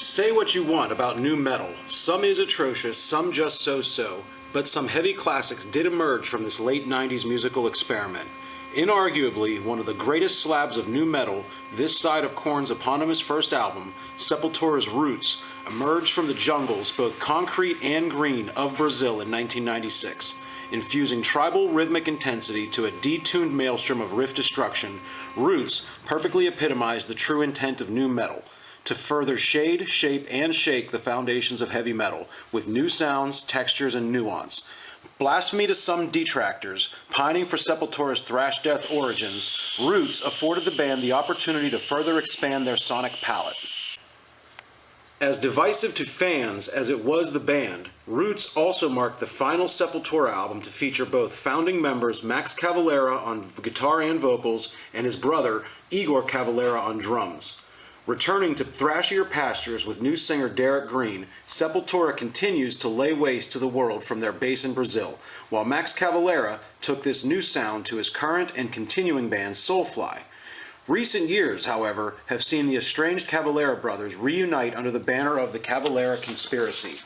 Say what you want about nu metal. Some is atrocious, some just so-so, but some heavy classics did emerge from this late 90s musical experiment. Inarguably, one of the greatest slabs of nu metal, this side of Korn's eponymous first album, Sepultura's Roots, emerged from the jungles, both concrete and green, of Brazil in 1996. Infusing tribal rhythmic intensity to a detuned maelstrom of riff destruction, Roots perfectly epitomized the true intent of nu metal: to further shade, shape, and shake the foundations of heavy metal with new sounds, textures, and nuance. Blasphemy to some detractors, pining for Sepultura's thrash death origins, Roots afforded the band the opportunity to further expand their sonic palette. As divisive to fans as it was the band, Roots also marked the final Sepultura album to feature both founding members Max Cavalera on guitar and vocals and his brother Iggor Cavalera on drums. Returning to thrashier pastures with new singer Derek Green, Sepultura continues to lay waste to the world from their base in Brazil, while Max Cavalera took this new sound to his current and continuing band Soulfly. Recent years, however, have seen the estranged Cavalera brothers reunite under the banner of the Cavalera Conspiracy.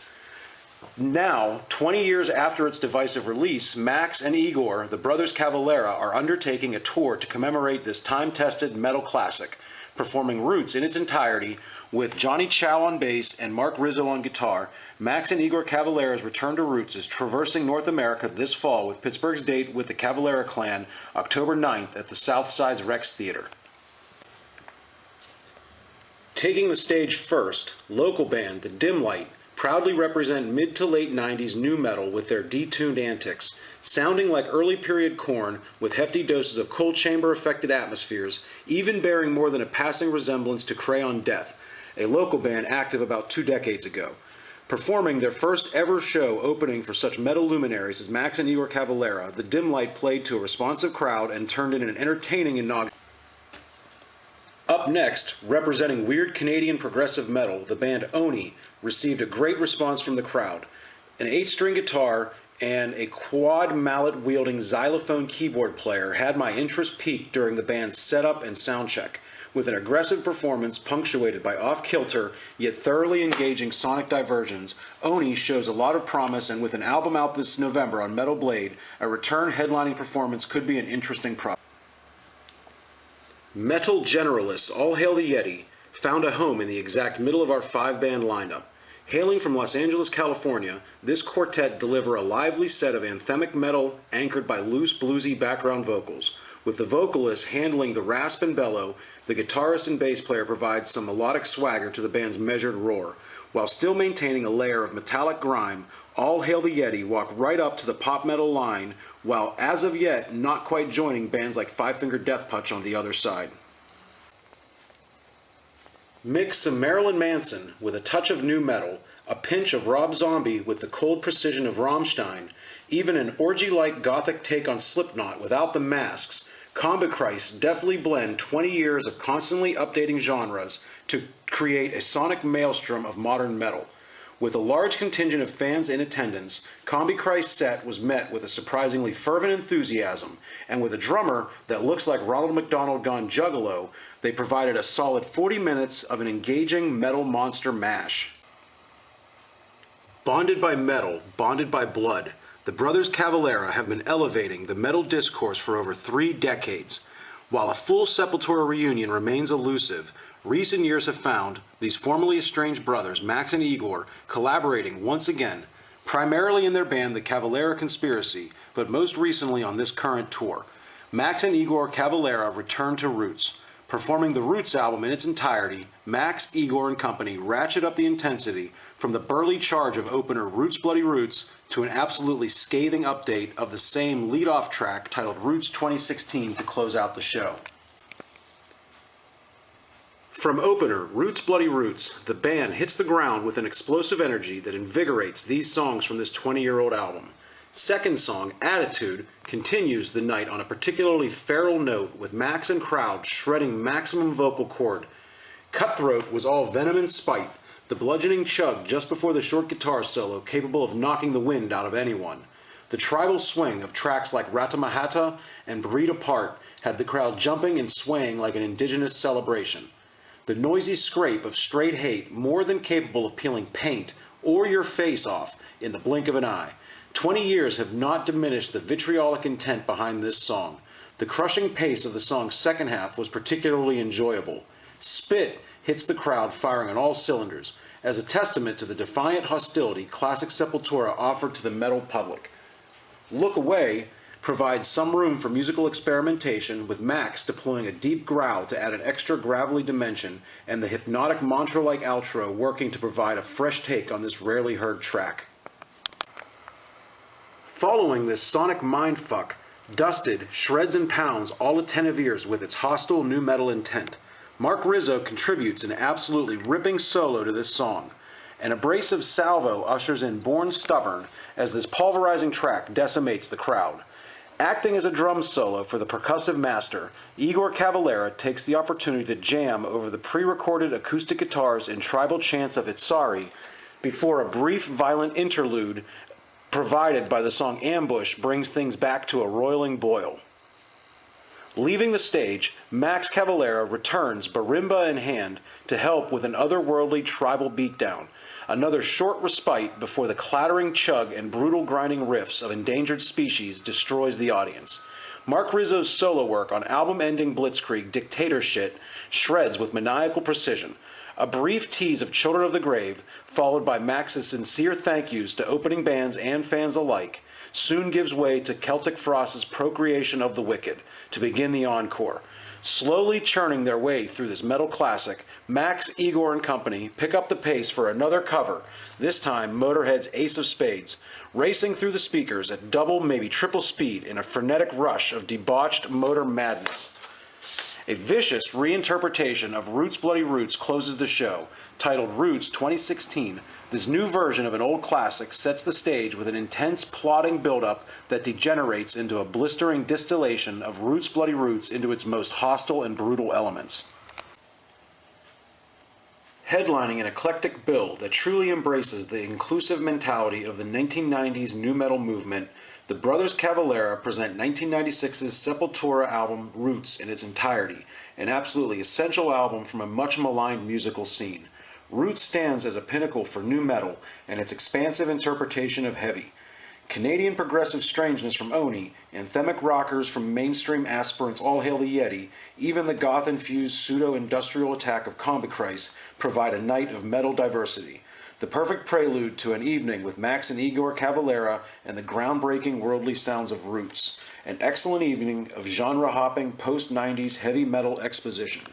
Now, 20 years after its divisive release, Max and Iggor, the brothers Cavalera, are undertaking a tour to commemorate this time-tested metal classic, performing Roots in its entirety with Johnny Chow on bass and Mark Rizzo on guitar. Max and Iggor Cavalera's return to Roots is traversing North America this fall, with Pittsburgh's date with the Cavalera clan October 9th at the Southside's Rex Theater. Taking the stage first, local band The Dim Light proudly represent mid to late 90s nu metal with their detuned antics, sounding like early period Korn with hefty doses of cold chamber affected atmospheres, even bearing more than a passing resemblance to Crayon Death, a local band active about 2 decades ago. Performing their first ever show opening for such metal luminaries as Max and Iggor Cavalera, The Dim Light played to a responsive crowd and turned in an entertaining inauguration. Up next, representing weird Canadian progressive metal, the band Oni received a great response from the crowd. An 8-string guitar and a quad mallet-wielding xylophone keyboard player had my interest peaked during the band's setup and soundcheck. With an aggressive performance punctuated by off-kilter yet thoroughly engaging sonic diversions, Oni shows a lot of promise, and with an album out this November on Metal Blade, a return headlining performance could be an interesting project. Metal generalists All Hail the Yeti found a home in the exact middle of our 5-band lineup. Hailing from Los Angeles, California, this quartet deliver a lively set of anthemic metal anchored by loose bluesy background vocals. With the vocalist handling the rasp and bellow, the guitarist and bass player provide some melodic swagger to the band's measured roar. While still maintaining a layer of metallic grime, All Hail the Yeti walk right up to the pop metal line, while as of yet not quite joining bands like Five Finger Death Punch on the other side. Mix some Marilyn Manson with a touch of nu metal, a pinch of Rob Zombie with the cold precision of Rammstein, even an orgy-like gothic take on Slipknot without the masks, Combichrist deftly blend 20 years of constantly updating genres to create a sonic maelstrom of modern metal. With a large contingent of fans in attendance, Combichrist's set was met with a surprisingly fervent enthusiasm, and with a drummer that looks like Ronald McDonald gone juggalo, they provided a solid 40 minutes of an engaging metal monster mash. Bonded by metal, bonded by blood, the brothers Cavalera have been elevating the metal discourse for over 3 decades. While a full Sepultura reunion remains elusive, recent years have found these formerly estranged brothers, Max and Iggor, collaborating once again, primarily in their band The Cavalera Conspiracy, but most recently on this current tour. Max and Iggor Cavalera return to Roots. Performing the Roots album in its entirety, Max, Iggor, and company ratchet up the intensity from the burly charge of opener Roots Bloody Roots to an absolutely scathing update of the same lead-off track titled Roots 2016 to close out the show. From opener Roots Bloody Roots, the band hits the ground with an explosive energy that invigorates these songs from this 20-year-old album. Second song, Attitude, continues the night on a particularly feral note, with Max and crowd shredding maximum vocal cord. Cutthroat was all venom and spite, the bludgeoning chug just before the short guitar solo capable of knocking the wind out of anyone. The tribal swing of tracks like Ratamahata and Breed Apart had the crowd jumping and swaying like an indigenous celebration. The noisy scrape of straight hate more than capable of peeling paint or your face off in the blink of an eye. 20 years have not diminished the vitriolic intent behind this song. The crushing pace of the song's second half was particularly enjoyable. Spit hits the crowd firing on all cylinders, as a testament to the defiant hostility classic Sepultura offered to the metal public. Look Away provides some room for musical experimentation, with Max deploying a deep growl to add an extra gravelly dimension, and the hypnotic mantra-like outro working to provide a fresh take on this rarely heard track. Following this sonic mindfuck, Dusted shreds and pounds all attentive ears with its hostile nu metal intent. Mark Rizzo contributes an absolutely ripping solo to this song. An abrasive salvo ushers in Born Stubborn as this pulverizing track decimates the crowd. Acting as a drum solo for the percussive master, Iggor Cavalera takes the opportunity to jam over the pre-recorded acoustic guitars in tribal chants of Itsari before a brief violent interlude provided by the song Ambush brings things back to a roiling boil. Leaving the stage, Max Cavalera returns marimba in hand to help with an otherworldly tribal beatdown, another short respite before the clattering chug and brutal grinding riffs of Endangered Species destroys the audience. Mark Rizzo's solo work on album-ending blitzkrieg Dictatorship shreds with maniacal precision. A brief tease of Children of the Grave, followed by Max's sincere thank yous to opening bands and fans alike, soon gives way to Celtic Frost's Procreation of the Wicked to begin the encore. Slowly churning their way through this metal classic, Max, Iggor, and company pick up the pace for another cover, this time Motorhead's Ace of Spades, racing through the speakers at double, maybe triple speed in a frenetic rush of debauched motor madness. A vicious reinterpretation of Roots Bloody Roots closes the show. Titled Roots 2016, this new version of an old classic sets the stage with an intense, plodding build-up that degenerates into a blistering distillation of Roots Bloody Roots into its most hostile and brutal elements. Headlining an eclectic bill that truly embraces the inclusive mentality of the 1990s nu metal movement, the Brothers Cavalera present 1996's Sepultura album Roots in its entirety, an absolutely essential album from a much maligned musical scene. Roots stands as a pinnacle for nu metal and its expansive interpretation of heavy. Canadian progressive strangeness from Oni, anthemic rockers from mainstream aspirants All Hail the Yeti, even the goth-infused pseudo-industrial attack of Combichrist provide a night of metal diversity. The perfect prelude to an evening with Max and Iggor Cavalera and the groundbreaking worldly sounds of Roots. An excellent evening of genre-hopping post-90s heavy metal exposition.